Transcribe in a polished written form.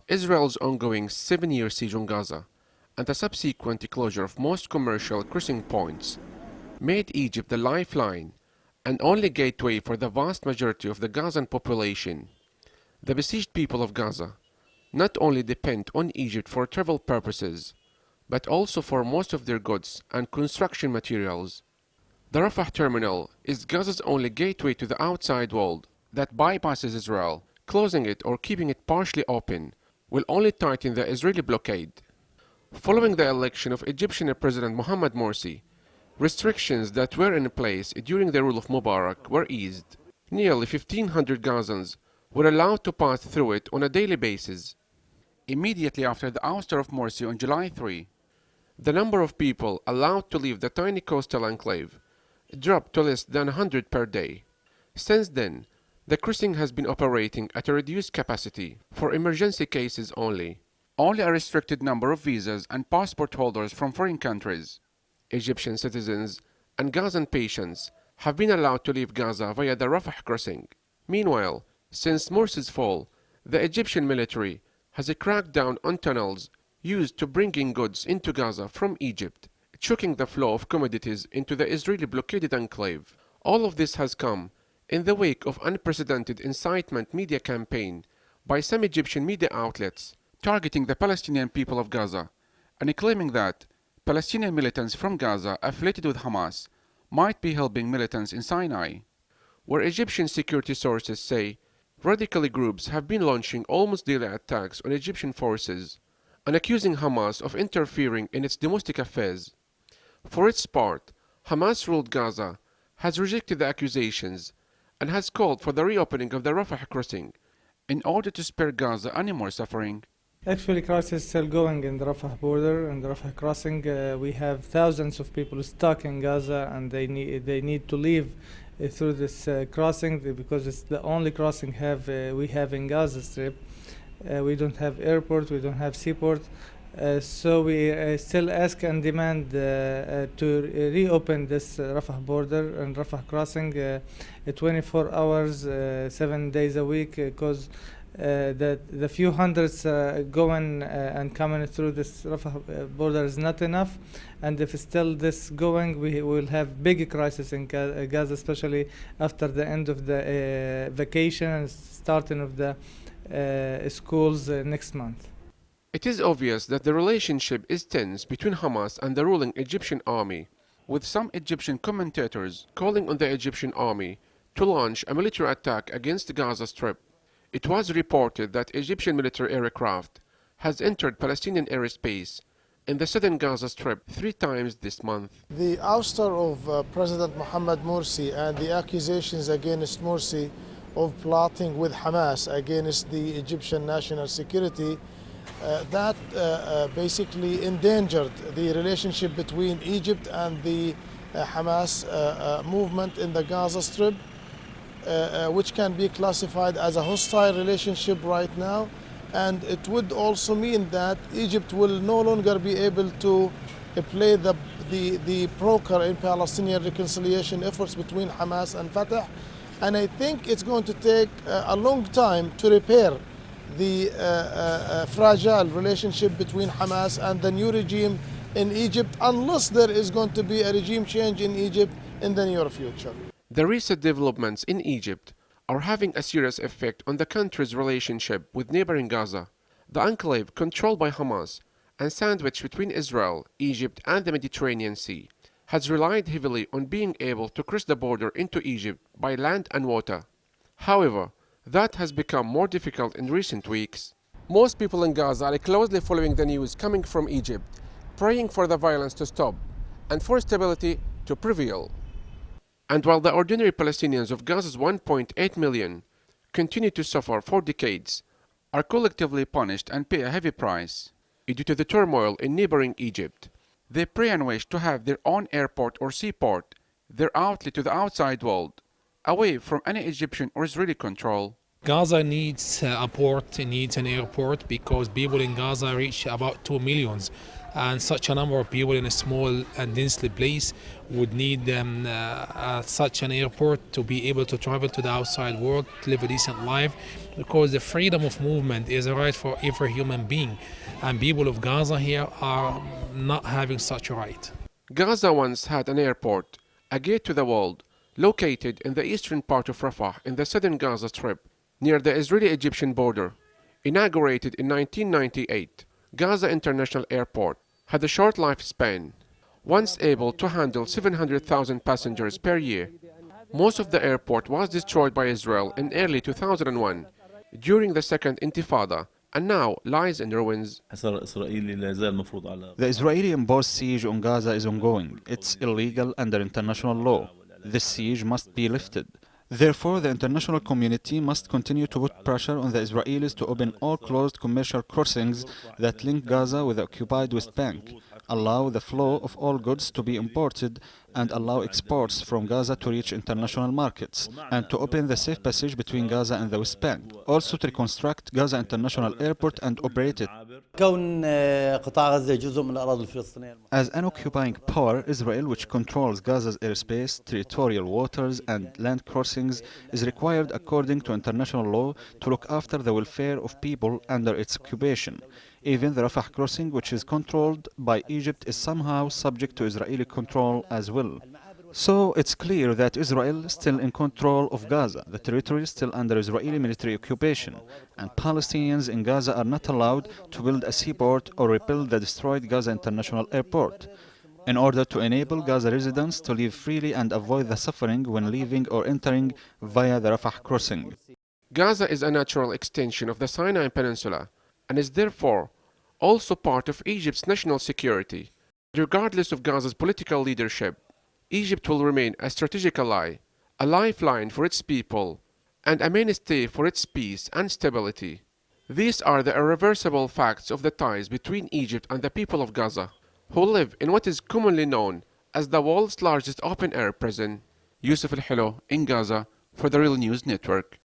Israel's ongoing 7-year siege on Gaza and the subsequent closure of most commercial crossing points made Egypt the lifeline and only gateway for the vast majority of the Gazan population. The besieged people of Gaza not only depend on Egypt for travel purposes, but also for most of their goods and construction materials. The Rafah terminal is Gaza's only gateway to the outside world that bypasses Israel. Closing it or keeping it partially open will only tighten the Israeli blockade. Following the election of Egyptian President Mohamed Morsi, restrictions that were in place during the rule of Mubarak were eased. Nearly 1,500 Gazans were allowed to pass through it on a daily basis. Immediately after the ouster of Morsi on July 3, the number of people allowed to leave the tiny coastal enclave dropped to less than 100 per day. Since then, the crossing has been operating at a reduced capacity for emergency cases only. Only a restricted number of visas and passport holders from foreign countries, Egyptian citizens and Gazan patients, have been allowed to leave Gaza via the Rafah crossing. Meanwhile, since Morsi's fall, the Egyptian military has cracked down on tunnels used to bring in goods into Gaza from Egypt, choking the flow of commodities into the Israeli blockaded enclave. All of this has come in the wake of unprecedented incitement media campaign by some Egyptian media outlets targeting the Palestinian people of Gaza and claiming that Palestinian militants from Gaza affiliated with Hamas might be helping militants in Sinai, where Egyptian security sources say radical groups have been launching almost daily attacks on Egyptian forces and accusing Hamas of interfering in its domestic affairs. For its part, Hamas-ruled Gaza has rejected the accusations and has called for the reopening of the Rafah crossing in order to spare Gaza any more suffering. Actually, crisis is still going in the Rafah border and the Rafah crossing. We have thousands of people stuck in Gaza, and they need to leave through this crossing because it's the only crossing we have in Gaza Strip. We don't have airport, we don't have seaport. So we still ask and demand to reopen this Rafah border and Rafah crossing 24 hours, 7 days a week, because the few hundreds going and coming through this Rafah border is not enough. And if still this going, we will have big crisis in Gaza, especially after the end of the vacation and starting of the schools next month. It is obvious that the relationship is tense between Hamas and the ruling Egyptian army, with some Egyptian commentators calling on the Egyptian army to launch a military attack against the Gaza Strip. It was reported that Egyptian military aircraft has entered Palestinian airspace in the southern Gaza Strip 3 times this month. The ouster of President Mohamed Morsi and the accusations against Morsi of plotting with Hamas against the Egyptian national security that basically endangered the relationship between Egypt and the Hamas movement in the Gaza Strip, which can be classified as a hostile relationship right now. And it would also mean that Egypt will no longer be able to play the broker in Palestinian reconciliation efforts between Hamas and Fatah. And I think it's going to take a long time to repair the fragile relationship between Hamas and the new regime in Egypt, unless there is going to be a regime change in Egypt in the near future. The recent developments in Egypt are having a serious effect on the country's relationship with neighboring Gaza. The enclave, controlled by Hamas and sandwiched between Israel, Egypt, and the Mediterranean Sea, has relied heavily on being able to cross the border into Egypt by land and water. However, that has become more difficult in recent weeks. Most people in Gaza are closely following the news coming from Egypt, praying for the violence to stop and for stability to prevail. And while the ordinary Palestinians of Gaza's 1.8 million continue to suffer for decades, are collectively punished and pay a heavy price due to the turmoil in neighboring Egypt. They pray and wish to have their own airport or seaport, their outlet to the outside world, away from any Egyptian or Israeli control. Gaza needs a port, it needs an airport, because people in Gaza reach about 2 million. and such a number of people in a small and densely place would need such an airport to be able to travel to the outside world, to live a decent life, because the freedom of movement is a right for every human being, and people of Gaza here are not having such a right. Gaza once had an airport, a gate to the world, located in the eastern part of Rafah in the southern Gaza Strip, near the Israeli-Egyptian border. Inaugurated in 1998, Gaza International Airport had a short lifespan, once able to handle 700,000 passengers per year. Most of the airport was destroyed by Israel in early 2001 during the Second Intifada and now lies in ruins. The Israeli imposed siege on Gaza is ongoing. It's illegal under international law. This siege must be lifted. Therefore, the international community must continue to put pressure on the Israelis to open all closed commercial crossings that link Gaza with the occupied West Bank, allow the flow of all goods to be imported, and allow exports from Gaza to reach international markets, and to open the safe passage between Gaza and the West Bank. Also to reconstruct Gaza International Airport and operate it. As an occupying power, Israel, which controls Gaza's airspace, territorial waters, and land crossings, is required according to international law to look after the welfare of people under its occupation. Even the Rafah crossing, which is controlled by Egypt, is somehow subject to Israeli control as well. So it's clear that Israel is still in control of Gaza. The territory is still under Israeli military occupation, and Palestinians in Gaza are not allowed to build a seaport or rebuild the destroyed Gaza International Airport, in order to enable Gaza residents to live freely and avoid the suffering when leaving or entering via the Rafah crossing. Gaza is a natural extension of the Sinai Peninsula and is therefore also part of Egypt's national security. Regardless of Gaza's political leadership, Egypt will remain a strategic ally, a lifeline for its people, and a mainstay for its peace and stability. These are the irreversible facts of the ties between Egypt and the people of Gaza, who live in what is commonly known as the world's largest open-air prison. Yusuf Al-Hilo in Gaza for the Real News Network.